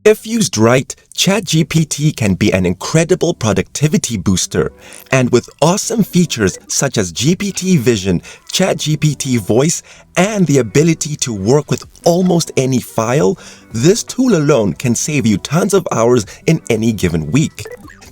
If used right, ChatGPT can be an incredible productivity booster, and with awesome features such as GPT Vision, ChatGPT Voice, and the ability to work with almost any file, this tool alone can save you tons of hours in any given week.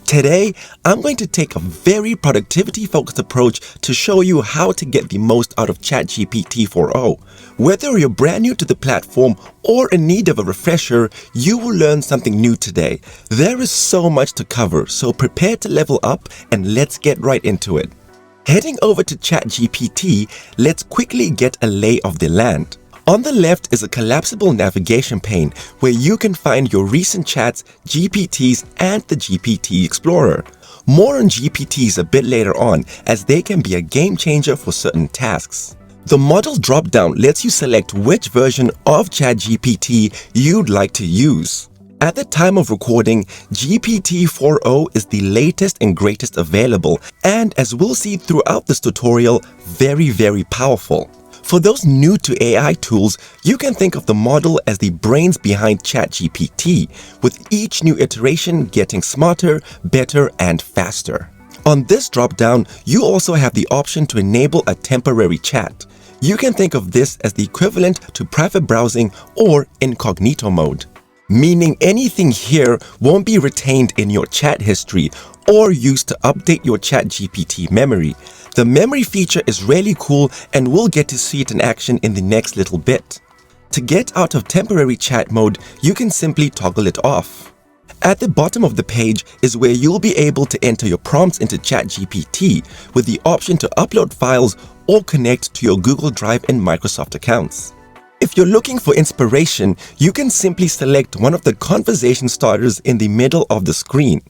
Today, I'm going to take a very productivity-focused approach to show you how to get the most out of ChatGPT 4.0. Whether you're brand new to the platform or in need of a refresher, you will learn something new today. There is so much to cover, so prepare to level up and let's get right into it. Heading over to ChatGPT, let's quickly get a lay of the land. On the left is a collapsible navigation pane where you can find your recent chats, GPTs, and the GPT Explorer. More on GPTs a bit later on, as they can be a game changer for certain tasks. The model drop-down lets you select which version of ChatGPT you'd like to use. At the time of recording, GPT 4.0 is the latest and greatest available, and as we'll see throughout this tutorial, very powerful. For those new to AI tools, you can think of the model as the brains behind ChatGPT, with each new iteration getting smarter, better, and faster. On this drop-down, you also have the option to enable a temporary chat. You can think of this as the equivalent to private browsing or incognito mode, meaning anything here won't be retained in your chat history or used to update your ChatGPT memory. The memory feature is really cool and we'll get to see it in action in the next little bit. To get out of temporary chat mode, you can simply toggle it off. At the bottom of the page is where you'll be able to enter your prompts into ChatGPT with the option to upload files or connect to your Google Drive and Microsoft accounts. If you're looking for inspiration, you can simply select one of the conversation starters in the middle of the screen.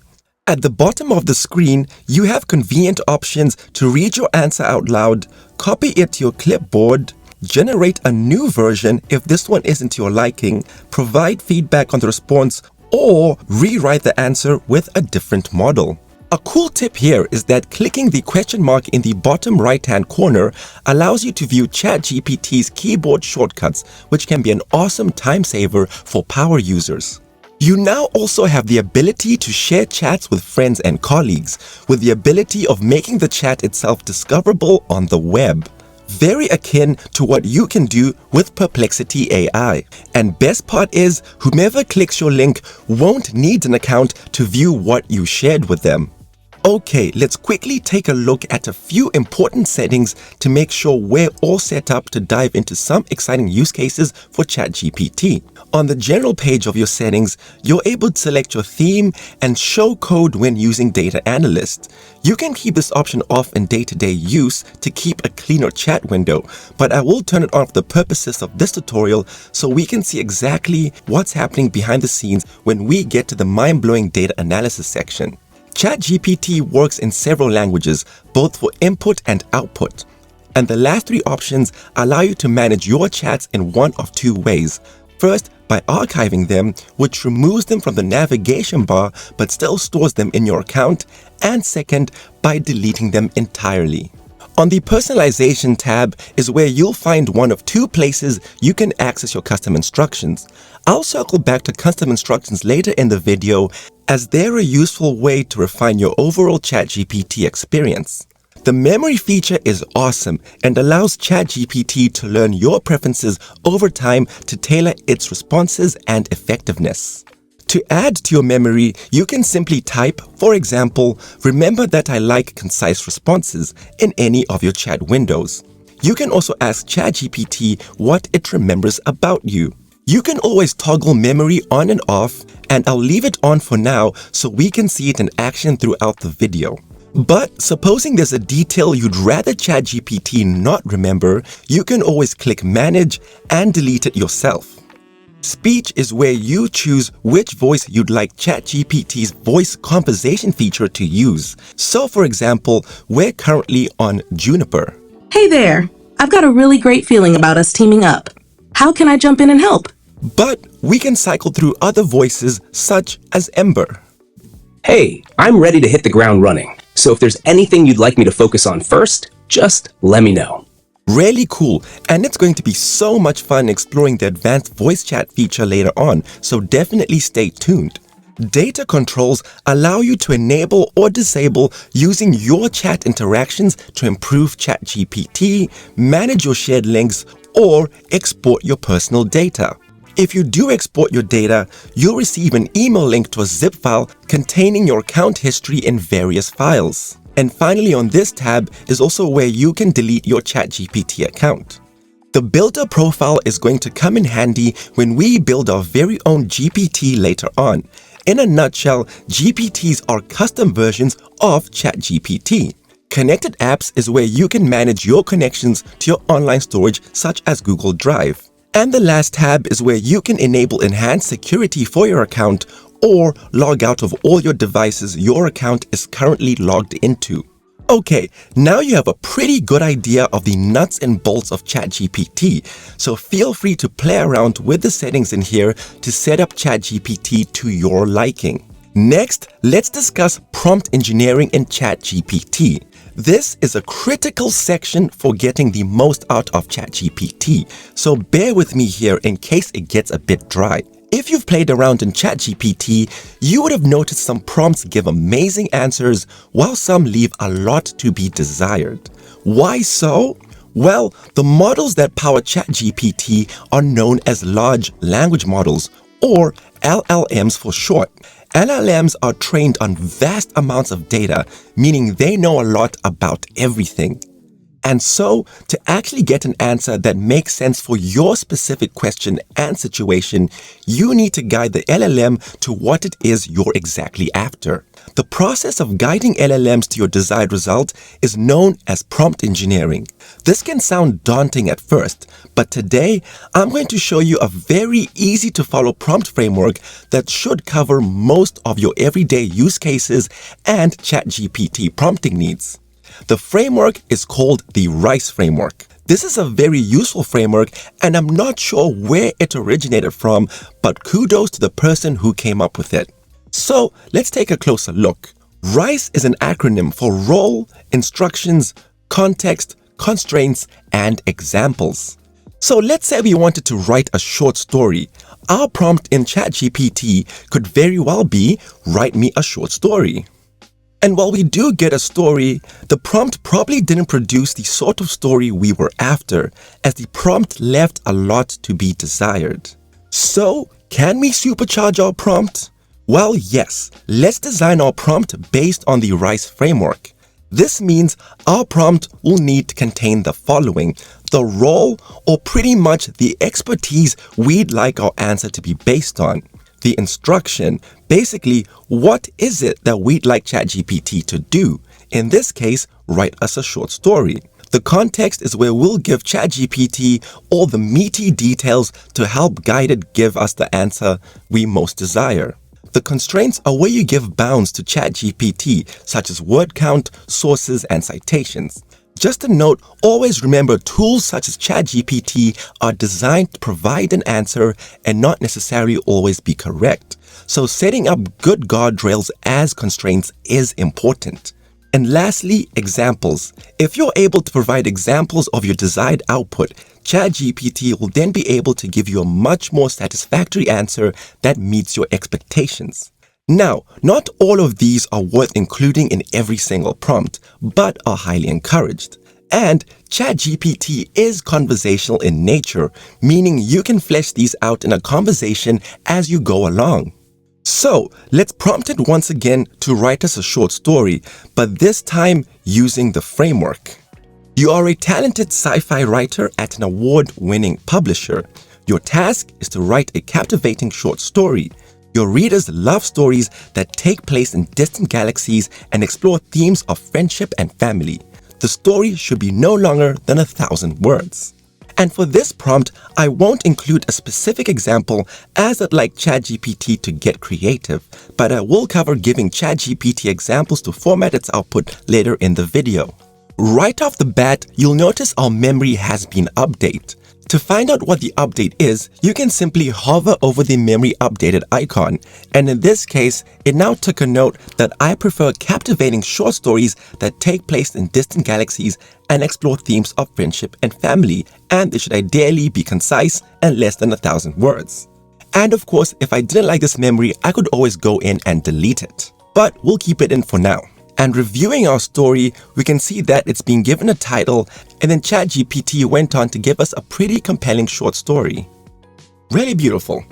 At the bottom of the screen, you have convenient options to read your answer out loud, copy it to your clipboard, generate a new version if this one isn't to your liking, provide feedback on the response, or rewrite the answer with a different model. A cool tip here is that clicking the question mark in the bottom right-hand corner allows you to view ChatGPT's keyboard shortcuts, which can be an awesome time saver for power users. You now also have the ability to share chats with friends and colleagues, with the ability of making the chat itself discoverable on the web. Very akin to what you can do with Perplexity AI. And best part is, whomever clicks your link won't need an account to view what you shared with them. Okay, let's quickly take a look at a few important settings to make sure we're all set up to dive into some exciting use cases for ChatGPT. On the general page of your settings, you're able to select your theme and show code when using Data Analyst. You can keep this option off in day-to-day use to keep a cleaner chat window, but I will turn it on for the purposes of this tutorial so we can see exactly what's happening behind the scenes when we get to the mind-blowing data analysis section. ChatGPT works in several languages, both for input and output. And the last three options allow you to manage your chats in one of two ways. First, by archiving them, which removes them from the navigation bar but still stores them in your account. And second, by deleting them entirely. On the Personalization tab is where you'll find one of two places you can access your custom instructions. I'll circle back to custom instructions later in the video, as they're a useful way to refine your overall ChatGPT experience. The memory feature is awesome and allows ChatGPT to learn your preferences over time to tailor its responses and effectiveness. To add to your memory, you can simply type, for example, "Remember that I like concise responses" in any of your chat windows. You can also ask ChatGPT what it remembers about you. You can always toggle memory on and off, and I'll leave it on for now so we can see it in action throughout the video. But supposing there's a detail you'd rather ChatGPT not remember, you can always click Manage and delete it yourself. Speech is where you choose which voice you'd like ChatGPT's voice conversation feature to use. So for example, we're currently on Juniper. Hey there, I've got a really great feeling about us teaming up. How can I jump in and help? But we can cycle through other voices such as Ember. Hey, I'm ready to hit the ground running. So if there's anything you'd like me to focus on first, just let me know. Really cool, and it's going to be so much fun exploring the advanced voice chat feature later on, so definitely stay tuned. Data controls allow you to enable or disable using your chat interactions to improve ChatGPT, manage your shared links, or export your personal data. If you do export your data, you'll receive an email link to a zip file containing your account history in various files. And finally, on this tab is also where you can delete your ChatGPT account. The builder profile is going to come in handy when we build our very own GPT later on. In a nutshell, GPTs are custom versions of ChatGPT. Connected apps is where you can manage your connections to your online storage such as Google Drive. And the last tab is where you can enable enhanced security for your account or log out of all your devices your account is currently logged into. Okay, now you have a pretty good idea of the nuts and bolts of ChatGPT, so feel free to play around with the settings in here to set up ChatGPT to your liking. Next, let's discuss prompt engineering in ChatGPT. This is a critical section for getting the most out of ChatGPT, so bear with me here in case it gets a bit dry. If you've played around in ChatGPT, you would have noticed some prompts give amazing answers while some leave a lot to be desired. Why so? Well, the models that power ChatGPT are known as large language models, or LLMs for short. LLMs are trained on vast amounts of data, meaning they know a lot about everything. And so, to actually get an answer that makes sense for your specific question and situation, you need to guide the LLM to what it is you're exactly after. The process of guiding LLMs to your desired result is known as prompt engineering. This can sound daunting at first, but today I'm going to show you a very easy to follow prompt framework that should cover most of your everyday use cases and ChatGPT prompting needs. The framework is called the RICEE framework. This is a very useful framework, and I'm not sure where it originated from, but kudos to the person who came up with it. So let's take a closer look. RICE is an acronym for Role, Instructions, Context, Constraints, and Examples. So let's say we wanted to write a short story. Our prompt in ChatGPT could very well be, write me a short story. And while we do get a story, the prompt probably didn't produce the sort of story we were after, as the prompt left a lot to be desired. So, can we supercharge our prompt? Well, yes. Let's design our prompt based on the RICE framework. This means our prompt will need to contain the following: the role, or pretty much the expertise we'd like our answer to be based on. The instruction, basically, what is it that we'd like ChatGPT to do? In this case, write us a short story. The context is where we'll give ChatGPT all the meaty details to help guide it give us the answer we most desire. The constraints are where you give bounds to ChatGPT, such as word count, sources, and citations. Just a note, always remember tools such as ChatGPT are designed to provide an answer and not necessarily always be correct. So setting up good guardrails as constraints is important. And lastly, examples. If you're able to provide examples of your desired output, ChatGPT will then be able to give you a much more satisfactory answer that meets your expectations. Now, not all of these are worth including in every single prompt, but are highly encouraged. And ChatGPT is conversational in nature, meaning you can flesh these out in a conversation as you go along. So, let's prompt it once again to write us a short story, but this time using the framework. You are a talented sci-fi writer at an award-winning publisher. Your task is to write a captivating short story. Your readers love stories that take place in distant galaxies and explore themes of friendship and family. The story should be no longer than 1,000 words. And for this prompt, I won't include a specific example as I'd like ChatGPT to get creative, but I will cover giving ChatGPT examples to format its output later in the video. Right off the bat, you'll notice our memory has been updated. To find out what the update is, you can simply hover over the memory updated icon, and in this case, it now took a note that I prefer captivating short stories that take place in distant galaxies and explore themes of friendship and family, and they should ideally be concise and less than 1,000 words. And of course, if I didn't like this memory, I could always go in and delete it. But we'll keep it in for now. And reviewing our story, we can see that it's been given a title, and then ChatGPT went on to give us a pretty compelling short story. Really beautiful.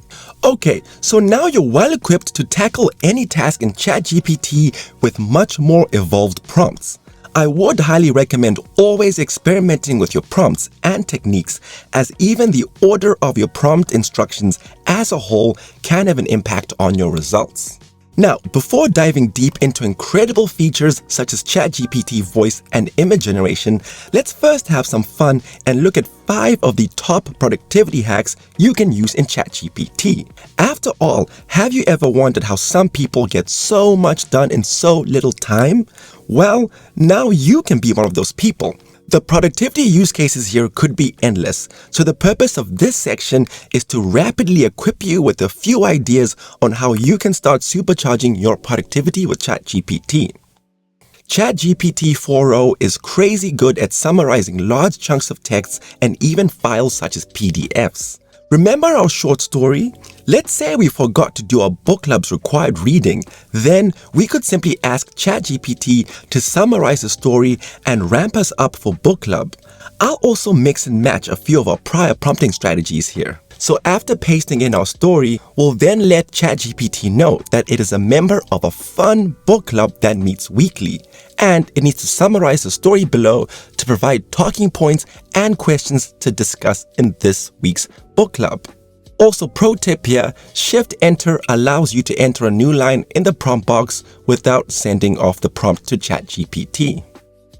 Okay, so now you're well equipped to tackle any task in ChatGPT with much more evolved prompts. I would highly recommend always experimenting with your prompts and techniques, as even the order of your prompt instructions as a whole can have an impact on your results. Now, before diving deep into incredible features such as ChatGPT voice and image generation, let's first have some fun and look at 5 of the top productivity hacks you can use in ChatGPT. After all, have you ever wondered how some people get so much done in so little time? Well, now you can be one of those people. The productivity use cases here could be endless, so the purpose of this section is to rapidly equip you with a few ideas on how you can start supercharging your productivity with ChatGPT. ChatGPT 4.0 is crazy good at summarizing large chunks of text and even files such as PDFs. Remember our short story? Let's say we forgot to do our book club's required reading, then we could simply ask ChatGPT to summarize the story and ramp us up for book club. I'll also mix and match a few of our prior prompting strategies here. So after pasting in our story, we'll then let ChatGPT know that it is a member of a fun book club that meets weekly, and it needs to summarize the story below to provide talking points and questions to discuss in this week's book club. Also, pro tip here, Shift-Enter allows you to enter a new line in the prompt box without sending off the prompt to ChatGPT.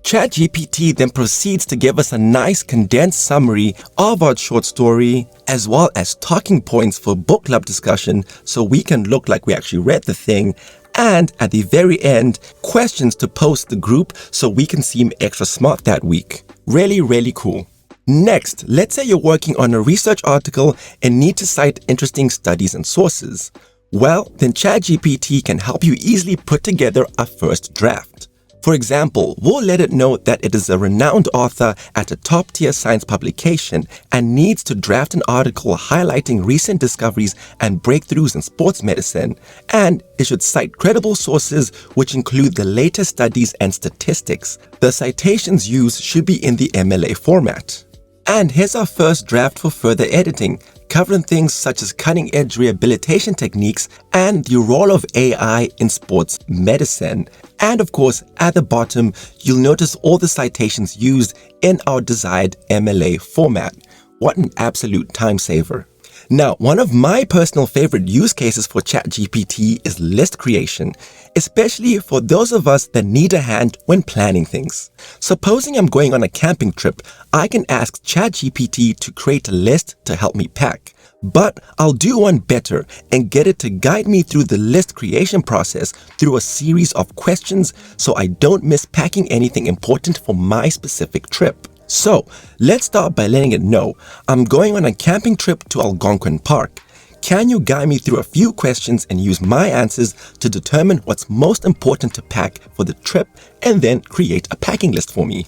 ChatGPT then proceeds to give us a nice condensed summary of our short story, as well as talking points for book club discussion so we can look like we actually read the thing, and at the very end, questions to post the group so we can seem extra smart that week. Really, really cool. Next, let's say you're working on a research article and need to cite interesting studies and sources. Well, then ChatGPT can help you easily put together a first draft. For example, we'll let it know that it is a renowned author at a top-tier science publication and needs to draft an article highlighting recent discoveries and breakthroughs in sports medicine, and it should cite credible sources which include the latest studies and statistics. The citations used should be in the MLA format. And here's our first draft for further editing, covering things such as cutting-edge rehabilitation techniques and the role of AI in sports medicine. And of course, at the bottom, you'll notice all the citations used in our desired MLA format. What an absolute time saver. Now, one of my personal favorite use cases for ChatGPT is list creation, especially for those of us that need a hand when planning things. Supposing I'm going on a camping trip, I can ask ChatGPT to create a list to help me pack. But I'll do one better and get it to guide me through the list creation process through a series of questions so I don't miss packing anything important for my specific trip. So, let's start by letting it know I'm going on a camping trip to Algonquin Park. Can you guide me through a few questions and use my answers to determine what's most important to pack for the trip and then create a packing list for me?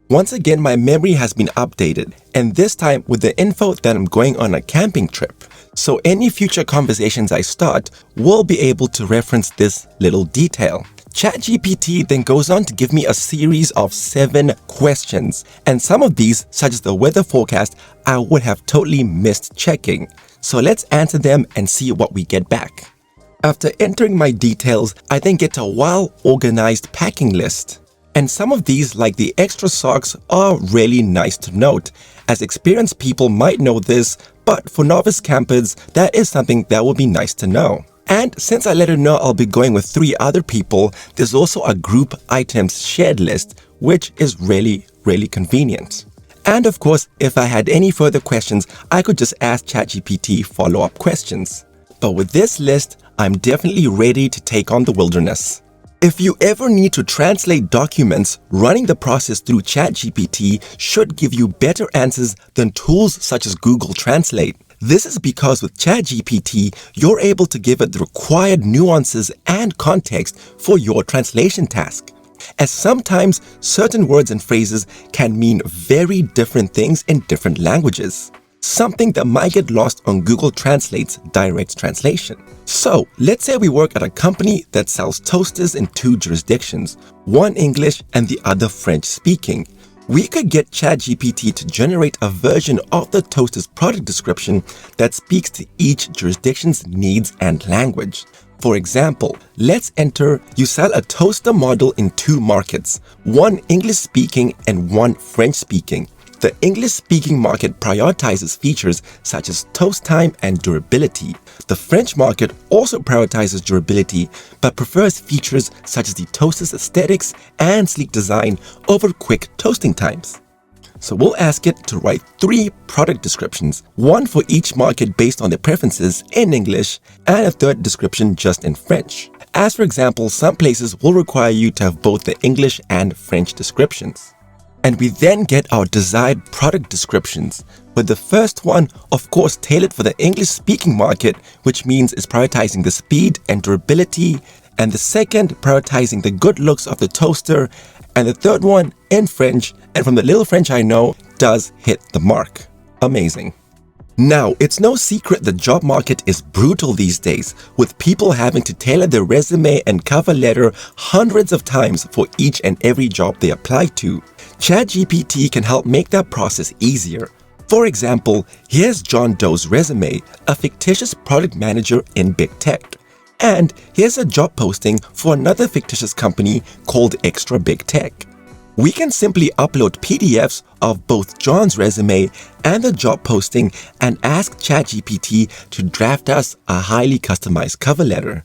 Once again, my memory has been updated, and this time with the info that I'm going on a camping trip. So any future conversations I start will be able to reference this little detail. ChatGPT then goes on to give me a series of 7 questions, and some of these, such as the weather forecast, I would have totally missed checking. So let's answer them and see what we get back. After entering my details, I then get a well-organized packing list. And some of these, like the extra socks, are really nice to note, as experienced people might know this, but for novice campers, that is something that would be nice to know. And since I let her know I'll be going with 3 other people, there's also a group items shared list, which is really, really convenient. And of course, if I had any further questions, I could just ask ChatGPT follow-up questions. But with this list, I'm definitely ready to take on the wilderness. If you ever need to translate documents, running the process through ChatGPT should give you better answers than tools such as Google Translate. This is because with ChatGPT, you're able to give it the required nuances and context for your translation task, as sometimes certain words and phrases can mean very different things in different languages, something that might get lost on Google Translate's direct translation. So, let's say we work at a company that sells toasters in 2 jurisdictions, one English and the other French speaking. We could get ChatGPT to generate a version of the toaster's product description that speaks to each jurisdiction's needs and language. For example, let's enter you sell a toaster model in 2 markets, one English-speaking and one French-speaking. The English-speaking market prioritizes features such as toast time and durability. The French market also prioritizes durability but prefers features such as the toaster's aesthetics and sleek design over quick toasting times. So we'll ask it to write 3 product descriptions, one for each market based on their preferences in English and a 3rd description just in French. As for example, some places will require you to have both the English and French descriptions. And we then get our desired product descriptions, with the first one, of course, tailored for the English-speaking market, which means it's prioritizing the speed and durability, and the second prioritizing the good looks of the toaster, and the third one in French, and from the little French I know, does hit the mark. Amazing. Now, it's no secret the job market is brutal these days, with people having to tailor their resume and cover letter hundreds of times for each and every job they apply to. ChatGPT can help make that process easier. For example, here's John Doe's resume, a fictitious product manager in big tech. And here's a job posting for another fictitious company called Extra Big Tech. We can simply upload PDFs of both John's resume and the job posting and ask ChatGPT to draft us a highly customized cover letter.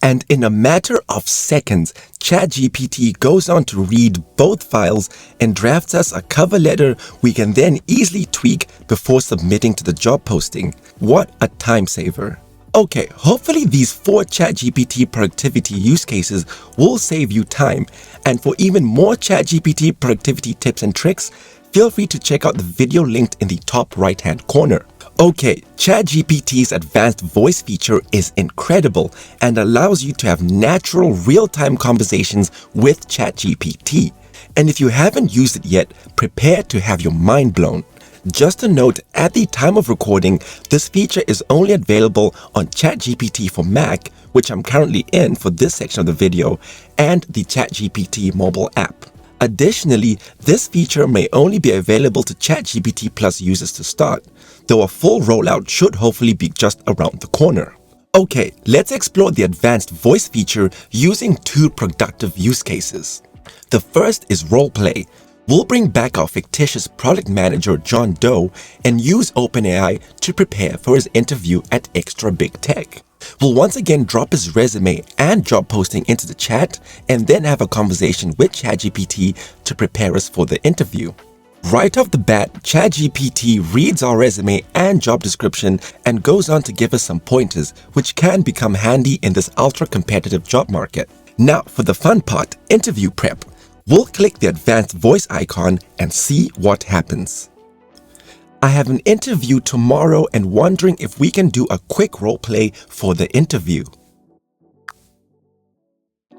And in a matter of seconds, ChatGPT goes on to read both files and drafts us a cover letter we can then easily tweak before submitting to the job posting. What a time saver. Okay, hopefully these 4 ChatGPT productivity use cases will save you time. And for even more ChatGPT productivity tips and tricks, feel free to check out the video linked in the top right-hand corner. Okay, ChatGPT's advanced voice feature is incredible and allows you to have natural real-time conversations with ChatGPT. And if you haven't used it yet, prepare to have your mind blown. Just a note, at the time of recording, this feature is only available on ChatGPT for Mac, which I'm currently in for this section of the video, and the ChatGPT mobile app. Additionally, this feature may only be available to ChatGPT Plus users to start, though a full rollout should hopefully be just around the corner. Okay, let's explore the advanced voice feature using 2 productive use cases. The first is roleplay. We'll bring back our fictitious product manager John Doe and use OpenAI to prepare for his interview at Extra Big Tech. We'll once again drop his resume and job posting into the chat and then have a conversation with ChatGPT to prepare us for the interview. Right off the bat, ChatGPT reads our resume and job description and goes on to give us some pointers, which can become handy in this ultra-competitive job market. Now for the fun part, interview prep. We'll click the advanced voice icon and see what happens. I have an interview tomorrow and wondering if we can do a quick role play for the interview.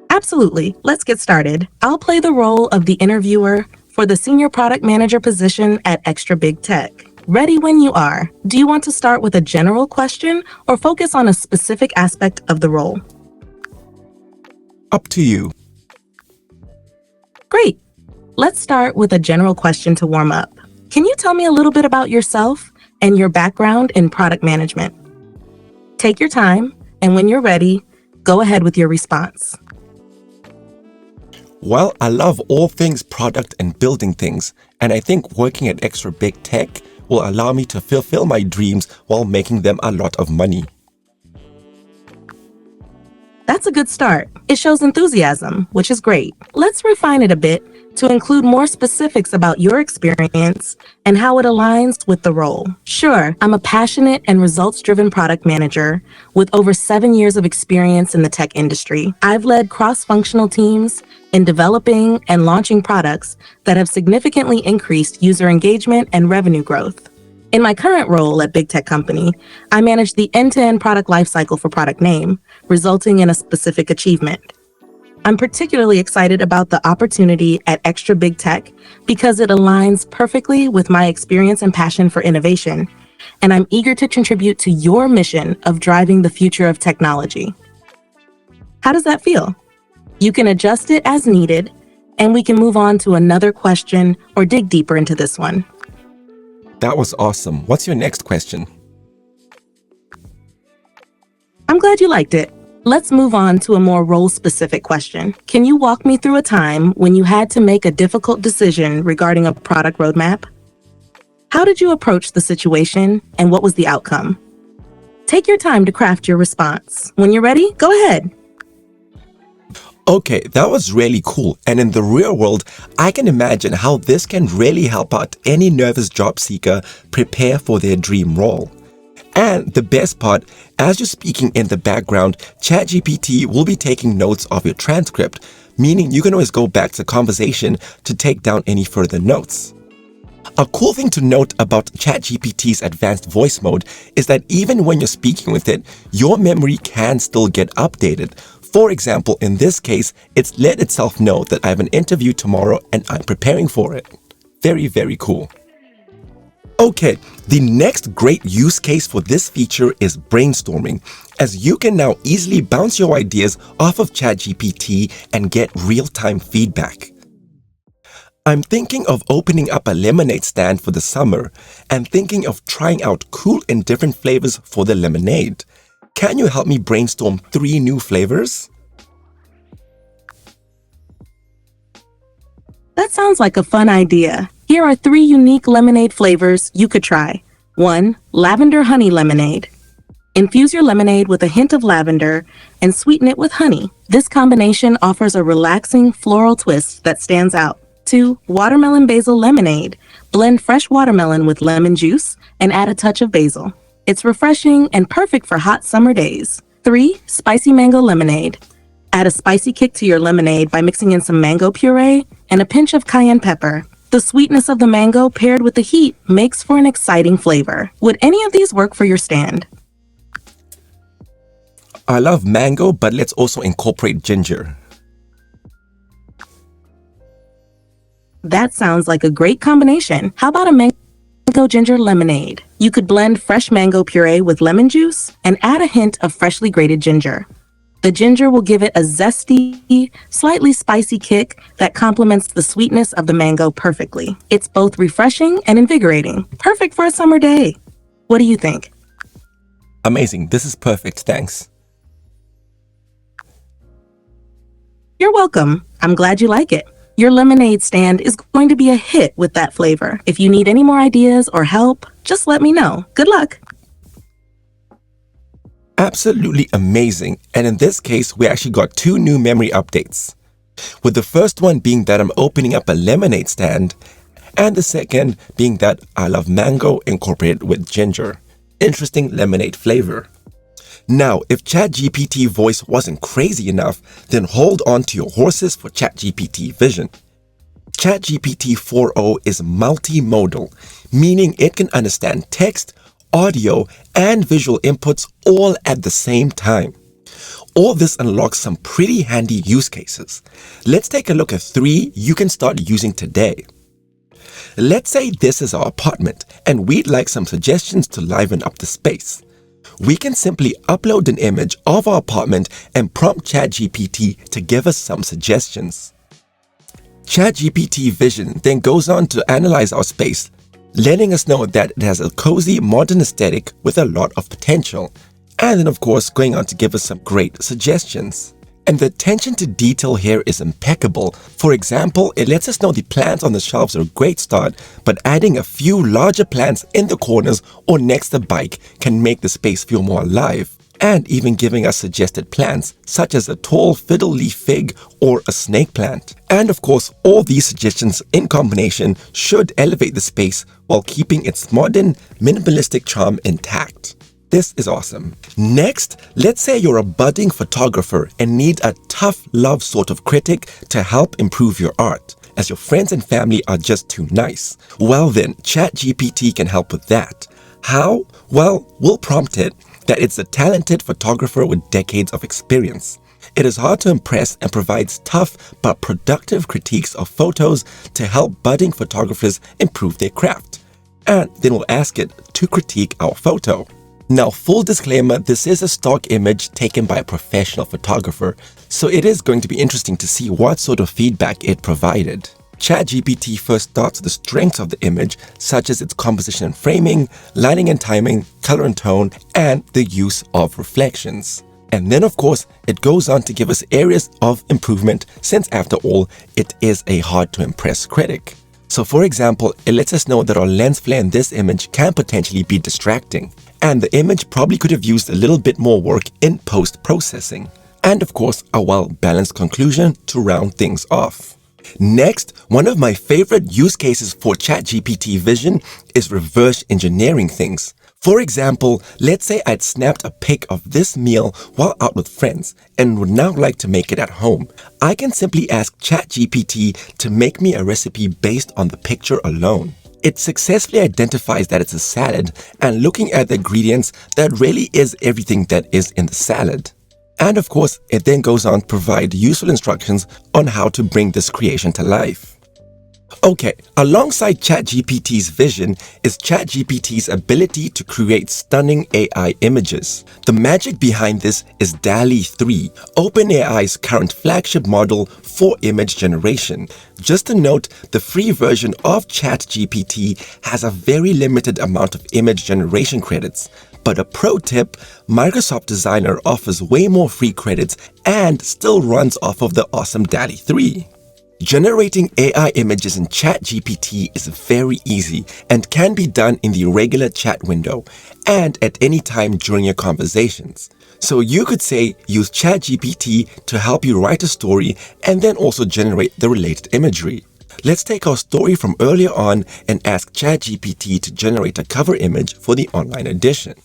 Absolutely. Let's get started. I'll play the role of the interviewer for the Senior Product Manager position at Extra Big Tech. Ready when you are. Do you want to start with a general question or focus on a specific aspect of the role? Up to you. Great. Let's start with a general question to warm up. Can you tell me a little bit about yourself and your background in product management? Take your time, and when you're ready, go ahead with your response. Well, I love all things product and building things, and I think working at Extra Big Tech will allow me to fulfill my dreams while making them a lot of money. That's a good start. It shows enthusiasm, which is great. Let's refine it a bit. to include more specifics about your experience and how it aligns with the role. Sure, I'm a passionate and results-driven product manager with over 7 years of experience in the tech industry. I've led cross-functional teams in developing and launching products that have significantly increased user engagement and revenue growth. In my current role at Big Tech Company, I manage the end-to-end product lifecycle for product name, resulting in a specific achievement. I'm particularly excited about the opportunity at Extra Big Tech because it aligns perfectly with my experience and passion for innovation, and I'm eager to contribute to your mission of driving the future of technology. How does that feel? You can adjust it as needed, and we can move on to another question or dig deeper into this one. That was awesome. What's your next question? I'm glad you liked it. Let's move on to a more role-specific question. Can you walk me through a time when you had to make a difficult decision regarding a product roadmap? How did you approach the situation, and what was the outcome? Take your time to craft your response. When you're ready, go ahead. Okay, that was really cool. And in the real world, I can imagine how this can really help out any nervous job seeker prepare for their dream role. And the best part, as you're speaking in the background, ChatGPT will be taking notes of your transcript, meaning you can always go back to the conversation to take down any further notes. A cool thing to note about ChatGPT's advanced voice mode is that even when you're speaking with it, your memory can still get updated. For example, in this case, it's let itself know that I have an interview tomorrow and I'm preparing for it. Very, very cool. Okay, the next great use case for this feature is brainstorming, as you can now easily bounce your ideas off of ChatGPT and get real-time feedback. I'm thinking of opening up a lemonade stand for the summer and thinking of trying out cool and different flavors for the lemonade. Can you help me brainstorm 3 new flavors? That sounds like a fun idea. Here are 3 unique lemonade flavors you could try. 1. Lavender honey lemonade. Infuse your lemonade with a hint of lavender and sweeten it with honey. This combination offers a relaxing floral twist that stands out. 2. Watermelon basil lemonade. Blend fresh watermelon with lemon juice and add a touch of basil. It's refreshing and perfect for hot summer days. 3. Spicy mango lemonade. Add a spicy kick to your lemonade by mixing in some mango puree and a pinch of cayenne pepper. The sweetness of the mango paired with the heat makes for an exciting flavor. Would any of these work for your stand? I love mango, but let's also incorporate ginger. That sounds like a great combination. How about a mango ginger lemonade? You could blend fresh mango puree with lemon juice and add a hint of freshly grated ginger. The ginger will give it a zesty, slightly spicy kick that complements the sweetness of the mango perfectly. It's both refreshing and invigorating, perfect for a summer day. What do you think? Amazing. This is perfect. Thanks. You're welcome. I'm glad you like it. Your lemonade stand is going to be a hit with that flavor. If you need any more ideas or help, just let me know. Good luck. Absolutely amazing. And in this case, we actually got 2 new memory updates. With the first one being that I'm opening up a lemonade stand, and the second being that I love mango incorporated with ginger. Interesting lemonade flavor. Now, if ChatGPT voice wasn't crazy enough, then hold on to your horses for ChatGPT Vision. ChatGPT 4.0 is multimodal, meaning it can understand text, audio, and visual inputs all at the same time. All this unlocks some pretty handy use cases. Let's take a look at 3 you can start using today. Let's say this is our apartment and we'd like some suggestions to liven up the space. We can simply upload an image of our apartment and prompt ChatGPT to give us some suggestions. ChatGPT Vision then goes on to analyze our space, letting us know that it has a cozy modern aesthetic with a lot of potential, and then of course going on to give us some great suggestions. And the attention to detail here is impeccable. For example, it lets us know the plants on the shelves are a great start, but adding a few larger plants in the corners or next to the bike can make the space feel more alive. and even giving us suggested plants, such as a tall fiddle leaf fig or a snake plant. And of course, all these suggestions in combination should elevate the space while keeping its modern, minimalistic charm intact. This is awesome. Next, let's say you're a budding photographer and need a tough love sort of critic to help improve your art, as your friends and family are just too nice. Well then, ChatGPT can help with that. How? Well, we'll prompt it that it's a talented photographer with decades of experience. It is hard to impress and provides tough but productive critiques of photos to help budding photographers improve their craft. And then we'll ask it to critique our photo. Now, full disclaimer, this is a stock image taken by a professional photographer, so it is going to be interesting to see what sort of feedback it provided. ChatGPT first starts with the strengths of the image, such as its composition and framing, lighting and timing, color and tone, and the use of reflections. And then, of course, it goes on to give us areas of improvement, since after all, it is a hard-to-impress critic. So for example, it lets us know that our lens flare in this image can potentially be distracting, and the image probably could have used a little bit more work in post-processing. And of course, a well-balanced conclusion to round things off. Next, one of my favorite use cases for ChatGPT Vision is reverse engineering things. For example, let's say I'd snapped a pic of this meal while out with friends and would now like to make it at home. I can simply ask ChatGPT to make me a recipe based on the picture alone. It successfully identifies that it's a salad, and looking at the ingredients, that really is everything that is in the salad. And of course, it then goes on to provide useful instructions on how to bring this creation to life. Okay, alongside ChatGPT's vision is ChatGPT's ability to create stunning AI images. The magic behind this is DALLE 3, OpenAI's current flagship model for image generation. Just to note, the free version of ChatGPT has a very limited amount of image generation credits. But a pro tip, Microsoft Designer offers way more free credits and still runs off of the awesome DALLE 3. Generating AI images in ChatGPT is very easy and can be done in the regular chat window and at any time during your conversations. So you could say use ChatGPT to help you write a story and then also generate the related imagery. Let's take our story from earlier on and ask ChatGPT to generate a cover image for the online edition.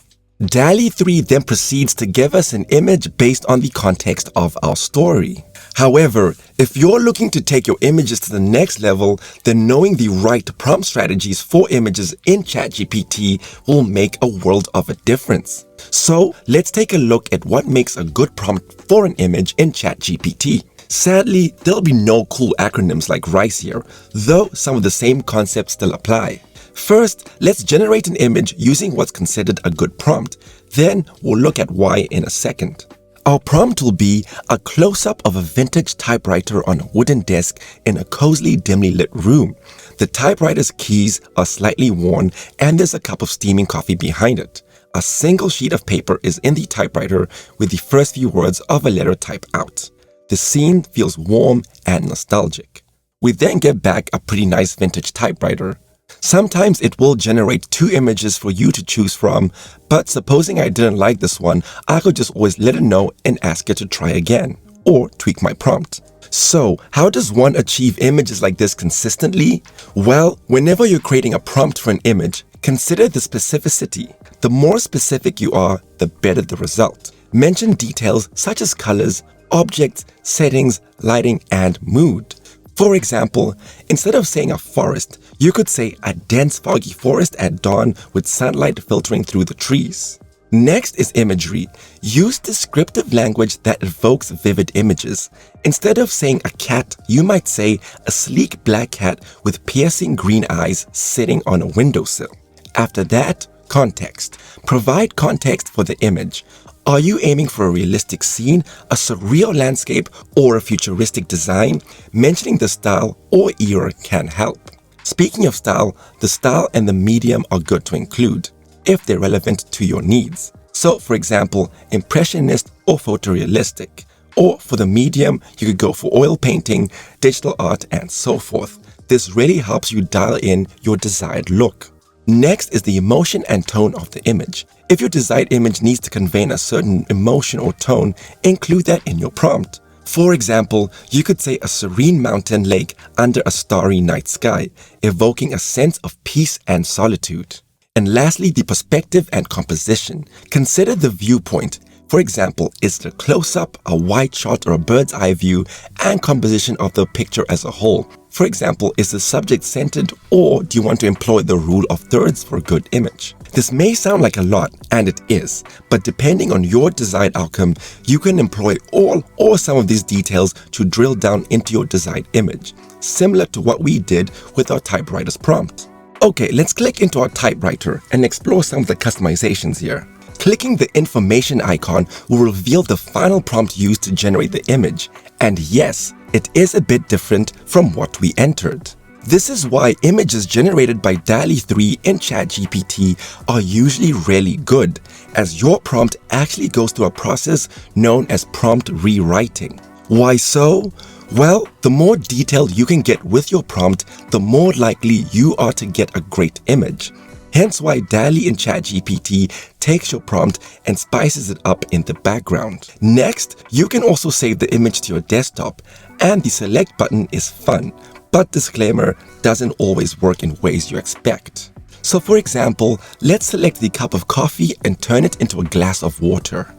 DALLE 3 then proceeds to give us an image based on the context of our story. However, if you're looking to take your images to the next level, then knowing the right prompt strategies for images in ChatGPT will make a world of a difference. So let's take a look at what makes a good prompt for an image in ChatGPT. Sadly, there'll be no cool acronyms like RICEE here, though some of the same concepts still apply. First, let's generate an image using what's considered a good prompt. Then we'll look at why in a second. Our prompt will be a close-up of a vintage typewriter on a wooden desk in a cozily, dimly lit room. The typewriter's keys are slightly worn and there's a cup of steaming coffee behind it. A single sheet of paper is in the typewriter with the first few words of a letter typed out. The scene feels warm and nostalgic. We then get back a pretty nice vintage typewriter. Sometimes it will generate two images for you to choose from, but supposing I didn't like this one, I could just always let it know and ask it to try again, or tweak my prompt. So, how does one achieve images like this consistently? Well, whenever you're creating a prompt for an image, consider the specificity. The more specific you are, the better the result. Mention details such as colors, objects, settings, lighting, and mood. For example, instead of saying a forest, you could say a dense foggy forest at dawn with sunlight filtering through the trees. Next is imagery. Use descriptive language that evokes vivid images. Instead of saying a cat, you might say a sleek black cat with piercing green eyes sitting on a windowsill. After that, context. Provide context for the image. Are you aiming for a realistic scene, a surreal landscape, or a futuristic design? Mentioning the style or era can help. Speaking of style, the style and the medium are good to include, if they're relevant to your needs. So, for example, impressionist or photorealistic. Or for the medium, you could go for oil painting, digital art, and so forth. This really helps you dial in your desired look. Next is the emotion and tone of the image. If your desired image needs to convey a certain emotion or tone, include that in your prompt. For example, you could say a serene mountain lake under a starry night sky, evoking a sense of peace and solitude. And lastly, the perspective and composition. Consider the viewpoint. For example, is the close-up, a wide shot, or a bird's eye view, and composition of the picture as a whole. For example, is the subject centered, or do you want to employ the rule of thirds for a good image? This may sound like a lot, and it is, but depending on your desired outcome, you can employ all or some of these details to drill down into your desired image, similar to what we did with our typewriter's prompt. Okay, let's click into our typewriter and explore some of the customizations here. Clicking the information icon will reveal the final prompt used to generate the image. And yes, it is a bit different from what we entered. This is why images generated by DALLE 3 in ChatGPT are usually really good, as your prompt actually goes through a process known as prompt rewriting. Why so? Well, the more detailed you can get with your prompt, the more likely you are to get a great image. Hence why DALLE in ChatGPT takes your prompt and spices it up in the background. Next, you can also save the image to your desktop, and the select button is fun, but disclaimer, doesn't always work in ways you expect. So for example, let's select the cup of coffee and turn it into a glass of water.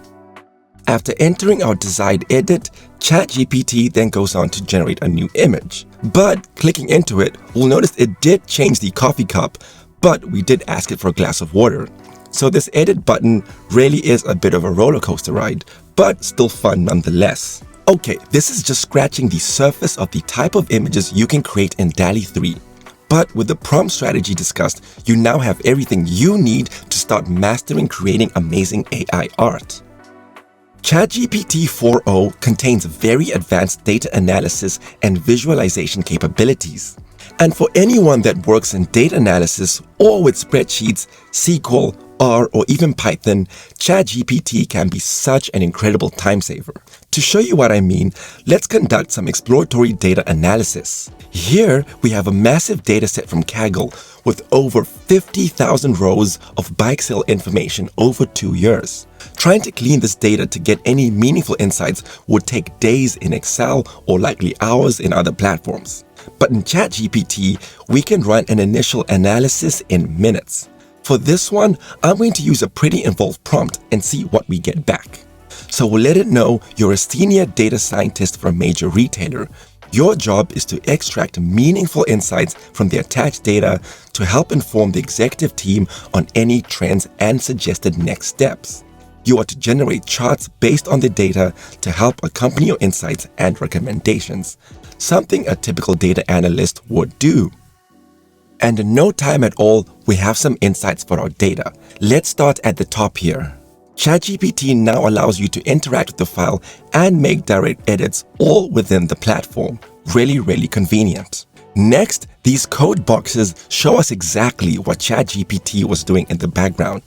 After entering our desired edit, ChatGPT then goes on to generate a new image. But clicking into it, we'll notice it did change the coffee cup, but we did ask it for a glass of water. So this edit button really is a bit of a roller coaster ride, but still fun nonetheless. Okay, this is just scratching the surface of the type of images you can create in DALLE 3. But with the prompt strategy discussed, you now have everything you need to start mastering creating amazing AI art. ChatGPT 4.0 contains very advanced data analysis and visualization capabilities. And for anyone that works in data analysis or with spreadsheets, SQL, R, or even Python, ChatGPT can be such an incredible time saver. To show you what I mean, let's conduct some exploratory data analysis. Here, we have a massive dataset from Kaggle with over 50,000 rows of bike sale information over 2 years. Trying to clean this data to get any meaningful insights would take days in Excel or likely hours in other platforms. But in ChatGPT, we can run an initial analysis in minutes. For this one, I'm going to use a pretty involved prompt and see what we get back. So we'll let it know you're a senior data scientist for a major retailer. Your job is to extract meaningful insights from the attached data to help inform the executive team on any trends and suggested next steps. You are to generate charts based on the data to help accompany your insights and recommendations, something a typical data analyst would do. And in no time at all, we have some insights for our data. Let's start at the top here. ChatGPT now allows you to interact with the file and make direct edits all within the platform. Really convenient. Next, these code boxes show us exactly what ChatGPT was doing in the background.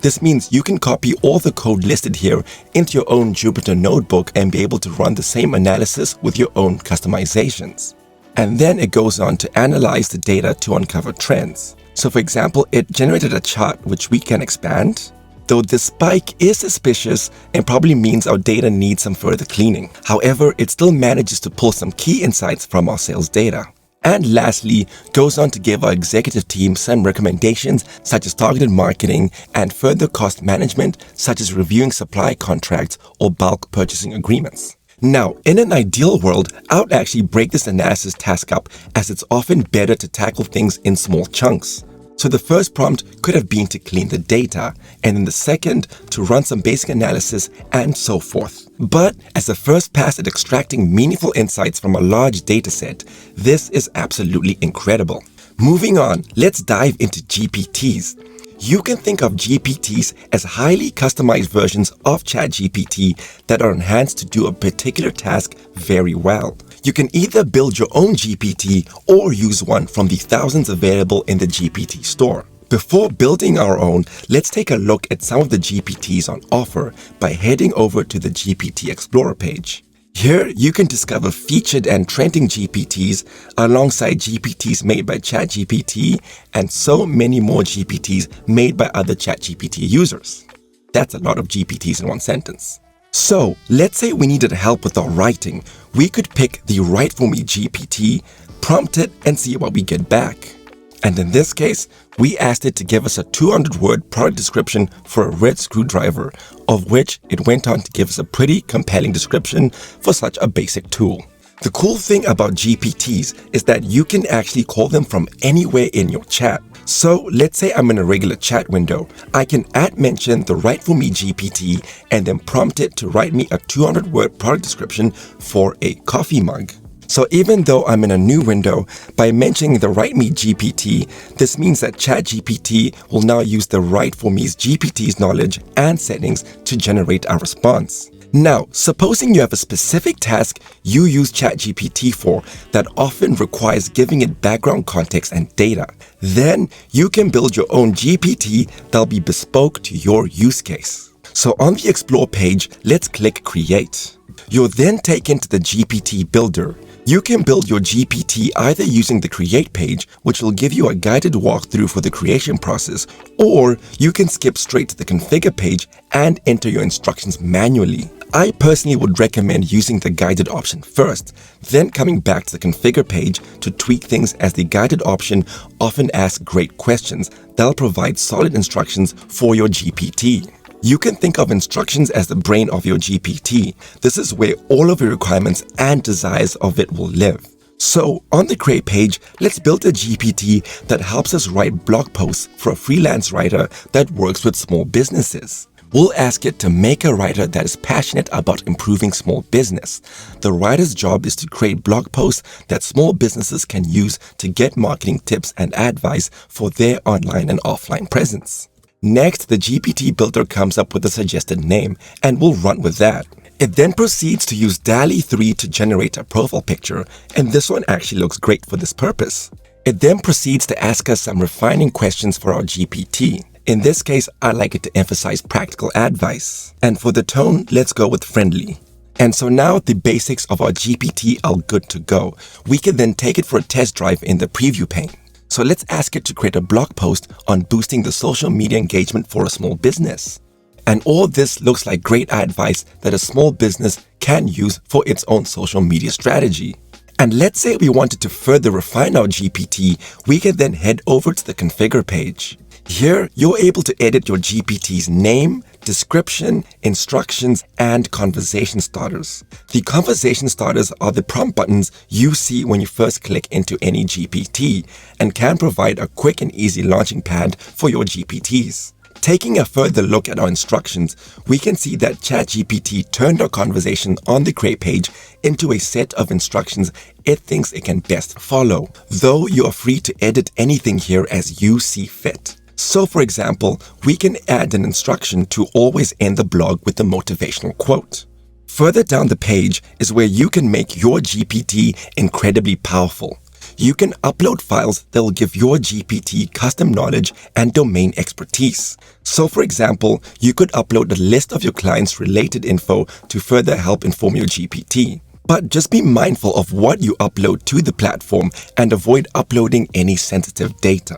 This means you can copy all the code listed here into your own Jupyter notebook and be able to run the same analysis with your own customizations. And then it goes on to analyze the data to uncover trends. So for example, it generated a chart which we can expand, though this spike is suspicious and probably means our data needs some further cleaning. However, it still manages to pull some key insights from our sales data. And lastly, goes on to give our executive team some recommendations such as targeted marketing and further cost management such as reviewing supply contracts or bulk purchasing agreements. Now, in an ideal world, I would actually break this analysis task up as it's often better to tackle things in small chunks. So the first prompt could have been to clean the data, and then the second to run some basic analysis and so forth. But as a first pass at extracting meaningful insights from a large dataset, this is absolutely incredible. Moving on, let's dive into GPTs. You can think of GPTs as highly customized versions of ChatGPT that are enhanced to do a particular task very well. You can either build your own GPT or use one from the thousands available in the GPT store. Before building our own, let's take a look at some of the GPTs on offer by heading over to the GPT Explorer page. Here, you can discover featured and trending GPTs alongside GPTs made by ChatGPT and so many more GPTs made by other ChatGPT users. That's a lot of GPTs in one sentence. So, let's say we needed help with our writing. We could pick the Write For Me GPT, prompt it, and see what we get back. And in this case, we asked it to give us a 200-word product description for a red screwdriver, of which it went on to give us a pretty compelling description for such a basic tool. The cool thing about GPTs is that you can actually call them from anywhere in your chat. So let's say I'm in a regular chat window. I can mention the Write For Me GPT and then prompt it to write me a 200-word product description for a coffee mug. So even though I'm in a new window, by mentioning the Write Me GPT, this means that ChatGPT will now use the Write For Me's GPT's knowledge and settings to generate a response. Now, supposing you have a specific task you use ChatGPT for that often requires giving it background context and data, then you can build your own GPT that'll be bespoke to your use case. So on the Explore page, let's click Create. You're then taken to the GPT Builder. You can build your GPT either using the Create page, which will give you a guided walkthrough for the creation process, or you can skip straight to the Configure page and enter your instructions manually. I personally would recommend using the guided option first, then coming back to the Configure page to tweak things, as the guided option often asks great questions that'll provide solid instructions for your GPT. You can think of instructions as the brain of your GPT. This is where all of your requirements and desires of it will live. So, on the Create page, let's build a GPT that helps us write blog posts for a freelance writer that works with small businesses. We'll ask it to make a writer that is passionate about improving small business. The writer's job is to create blog posts that small businesses can use to get marketing tips and advice for their online and offline presence. Next, the GPT Builder comes up with a suggested name, and we'll run with that. It then proceeds to use DALLE 3 to generate a profile picture, and this one actually looks great for this purpose. It then proceeds to ask us some refining questions for our GPT. In this case, I like it to emphasize practical advice. And for the tone, let's go with friendly. And so now the basics of our GPT are good to go. We can then take it for a test drive in the preview pane. So let's ask it to create a blog post on boosting the social media engagement for a small business. And all this looks like great advice that a small business can use for its own social media strategy. And let's say we wanted to further refine our GPT, we can then head over to the Configure page. Here, you're able to edit your GPT's name, description, instructions, and conversation starters. The conversation starters are the prompt buttons you see when you first click into any GPT and can provide a quick and easy launching pad for your GPTs. Taking a further look at our instructions, we can see that ChatGPT turned our conversation on the Create page into a set of instructions it thinks it can best follow, though you are free to edit anything here as you see fit. So for example, we can add an instruction to always end the blog with a motivational quote. Further down the page is where you can make your GPT incredibly powerful. You can upload files that will give your GPT custom knowledge and domain expertise. So for example, you could upload a list of your clients' related info to further help inform your GPT. But just be mindful of what you upload to the platform and avoid uploading any sensitive data.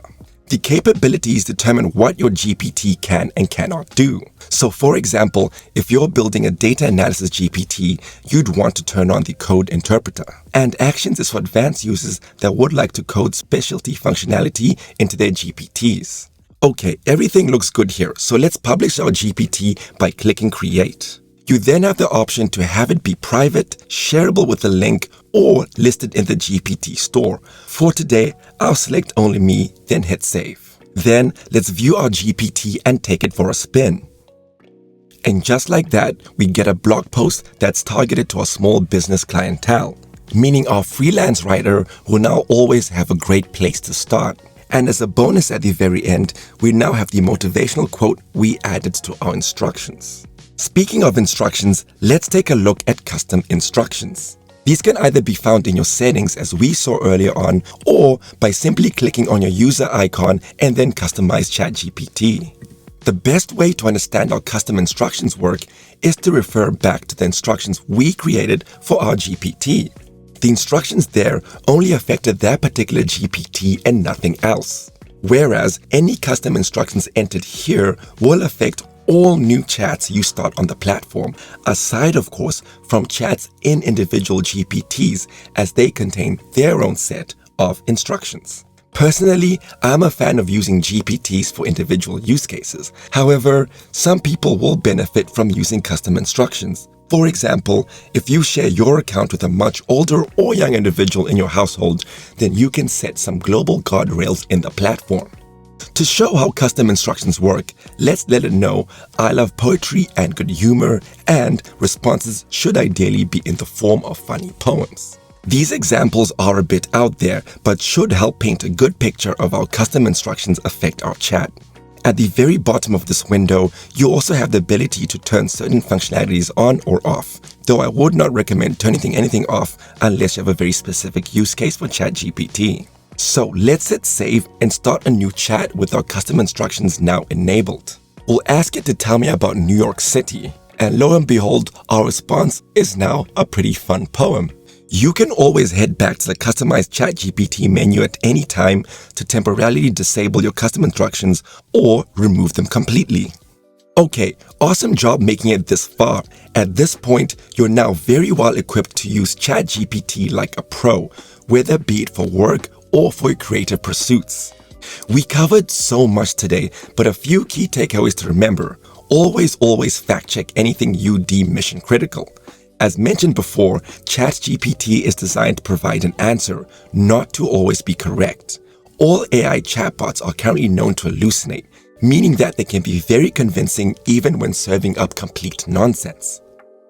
The capabilities determine what your GPT can and cannot do. So for example, if you're building a data analysis GPT, you'd want to turn on the code interpreter. And actions is for advanced users that would like to code specialty functionality into their GPTs. Okay, everything looks good here, so let's publish our GPT by clicking Create. You then have the option to have it be private, shareable with a link, or listed in the GPT store. For today, I'll select only me, then hit save. Then let's view our GPT and take it for a spin. And just like that, we get a blog post that's targeted to a small business clientele, meaning our freelance writer will now always have a great place to start. And as a bonus at the very end, we now have the motivational quote we added to our instructions. Speaking of instructions, let's take a look at custom instructions. These can either be found in your settings as we saw earlier on, or by simply clicking on your user icon and then customize ChatGPT. The best way to understand how custom instructions work is to refer back to the instructions we created for our GPT. The instructions there only affected that particular GPT and nothing else. Whereas any custom instructions entered here will affect all new chats you start on the platform, aside of course from chats in individual GPTs as they contain their own set of instructions. Personally, I'm a fan of using GPTs for individual use cases. However, some people will benefit from using custom instructions. For example, if you share your account with a much older or young individual in your household, then you can set some global guardrails in the platform. To show how custom instructions work, let's let it know I love poetry and good humor, and responses should ideally be in the form of funny poems. These examples are a bit out there, but should help paint a good picture of how custom instructions affect our chat. At the very bottom of this window, you also have the ability to turn certain functionalities on or off, though I would not recommend turning anything off unless you have a very specific use case for ChatGPT. So let's hit save and start a new chat with our custom instructions now enabled. We'll ask it to tell me about New York City, and lo and behold, our response is now a pretty fun poem. You can always head back to the customized ChatGPT menu at any time to temporarily disable your custom instructions or remove them completely. Okay, awesome job making it this far. At this point, you're now very well equipped to use ChatGPT like a pro, whether be it for work or for your creative pursuits. We covered so much today, but a few key takeaways to remember. Always fact check anything you deem mission critical. As mentioned before, ChatGPT is designed to provide an answer, not to always be correct. All AI chatbots are currently known to hallucinate, meaning that they can be very convincing even when serving up complete nonsense.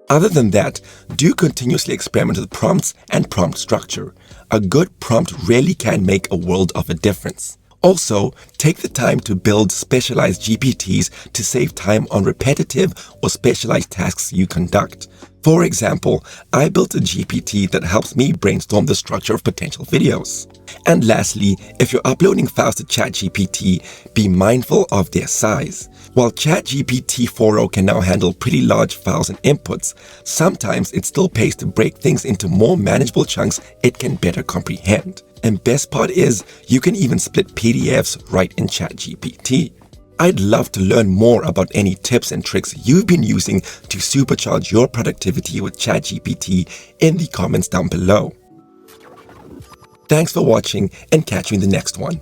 Other than that, do continuously experiment with prompts and prompt structure. A good prompt really can make a world of a difference. Also, take the time to build specialized GPTs to save time on repetitive or specialized tasks you conduct. For example, I built a GPT that helps me brainstorm the structure of potential videos. And lastly, if you're uploading files to ChatGPT, be mindful of their size. While ChatGPT 4.0 can now handle pretty large files and inputs, sometimes it still pays to break things into more manageable chunks it can better comprehend. And best part is, you can even split PDFs right in ChatGPT. I'd love to learn more about any tips and tricks you've been using to supercharge your productivity with ChatGPT in the comments down below. Thanks for watching, and catch you in the next one.